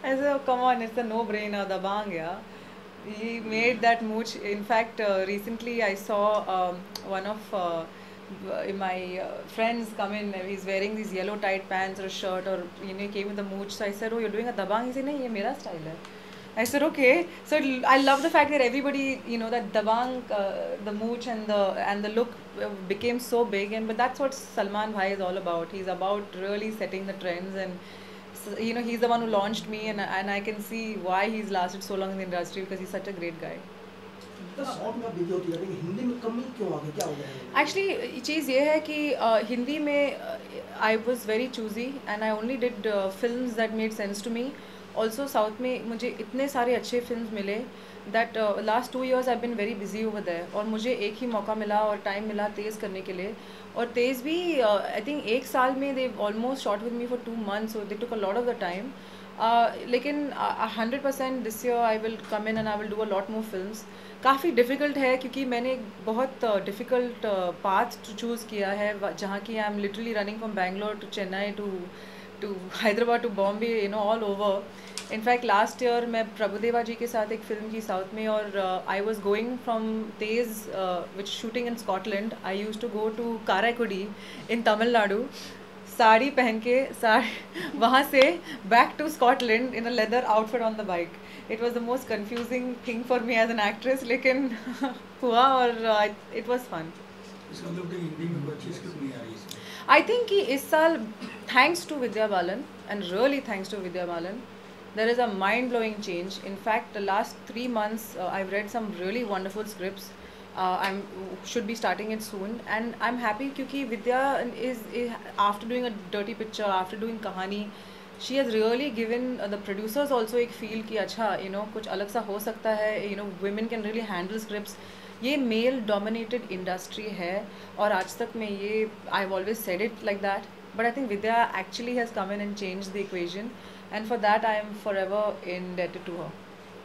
I said, oh, come on, it's a no-brainer, Dabang, yeah. He made that mooch. In fact, recently I saw one of my friends come in. He's wearing these yellow tight pants or a shirt, or he came with a mooch. So I said, "Oh, you're doing a dabang?" He said, "No, ये मेरा style है." I said, "Okay." So I love the fact that everybody, that dabang, the mooch and the look became so big, but that's what Salman Bhai is all about. He's about really setting the trends, and so, he's the one who launched me, and I can see why he's lasted so long in the industry because he's such a great guy. Actually चीज़ ये है कि हिंदी में I was very choosy and I only did films that made sense to me. Also south में मुझे इतने सारे अच्छे फिल्म्स मिले that last 2 years I been very busy over there, और मुझे एक ही मौका मिला और टाइम मिला तेज़ करने के लिए. और तेज़ भी आई थिंक 1 साल में they almost shot with me for 2 months, so they took a lot of the time. लेकिन 100% this year I will come in and I will do a lot more films. काफ़ी difficult है क्योंकि मैंने एक बहुत difficult path choose किया है, जहाँ की I am literally running from Bangalore to Chennai to Hyderabad to Bombay, all over. In fact last year मैं प्रभुदेवा जी के साथ एक फ़िल्म की साउथ में, और आई वॉज गोइंग फ्रॉम तेज़ which shooting in Scotland. I use to go to Karaikudi in Tamil Nadu, sari पहन के वहाँ से back to Scotland in a leather outfit on the bike. It was the most confusing thing for me as an actress, लेकिन हुआ, और it was fun. I think कि इस साल, thanks to Vidya Balan, and really thanks to Vidya Balan, there is a mind-blowing change. In fact, the last 3 months, I've read some really wonderful scripts. I'm should be starting it soon, and I'm happy क्योंकि Vidya is after doing a dirty picture, after doing कहानी, she has really given the producers also एक feel कि अच्छा कुछ अलग सा हो सकता है, women can really handle scripts. ये मेल डोमिनेटेड इंडस्ट्री है, और आज तक मैं ये I've always said it like that, but I think Vidya actually has come in and changed the equation, and for that I am forever indebted to her.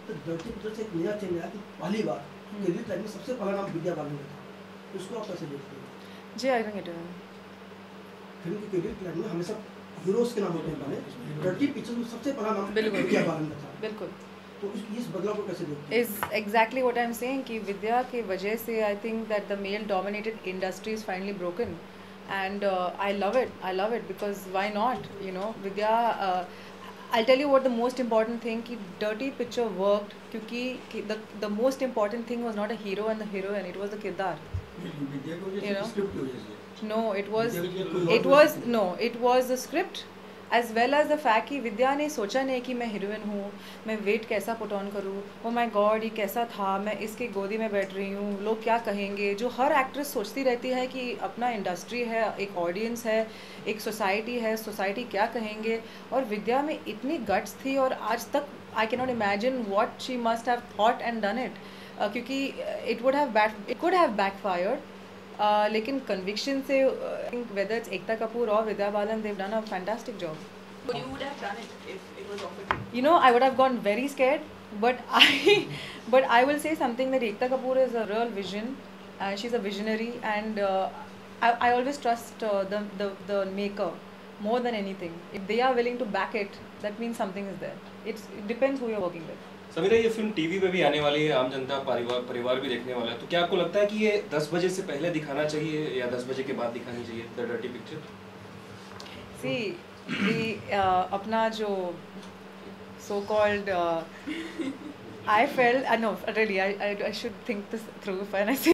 तो dirty picture से एक नया चेंज आया कि पहली बार क्रेडिट लाइन में सबसे पहला नाम विद्या बालन का था. उसको आप कैसे देखते हैं? जी, I think it is. Film की क्रेडिट लाइन में हमेशा हीरोज के नाम होते हैं पहले. डर्टी पिक्चर में सबसे पहला नाम विद्या बालन का था. बिल्कुल. तो इस बदलाव को कैसे देखते हैं? Is exactly what I am saying कि विद्या के वजह से I think that the male dominated industry is finally broken, and I love it because why not, Vidya. I'll tell you what the most important thing कि dirty picture worked क्योंकि the most important thing was not a hero and the heroine, it was the किरदार. No, it was the script as well as the fact कि विद्या ने सोचा नहीं कि मैं heroine हूँ, मैं वेट कैसा पुट ऑन करूँ, ओ माय गॉड ये कैसा था, मैं इसके गोदी में बैठ रही हूँ, लोग क्या कहेंगे, जो हर एक्ट्रेस सोचती रहती है कि अपना इंडस्ट्री है, एक ऑडियंस है, एक सोसाइटी है, सोसाइटी क्या कहेंगे. और विद्या में इतनी गट्स थी, और आज तक I can not imagine what she must have thought and done it, क्योंकि इट कुड हैव बैकफायर्ड. लेकिन कन्विक्शन से, whether it's Ekta Kapoor or Vidya Balan, they've done a fantastic job. But you would have done it if it was offered to you. I would have gone very scared, but I will say something that Ekta Kapoor is a real vision. She's a visionary, and I always trust the maker more than anything. If they are willing to back it, that means something is there. It depends who you're working with. Sameera, ये film TV पे भी आने वाली है, आम जनता परिवार भी देखने वाला है, तो क्या आपको लगता है कि ये 10 बजे से पहले दिखाना चाहिए या 10 बजे के बाद दिखानी चाहिए द डर्टी पिक्चर? सी, अपना जो so called I felt no really I should think this through when I say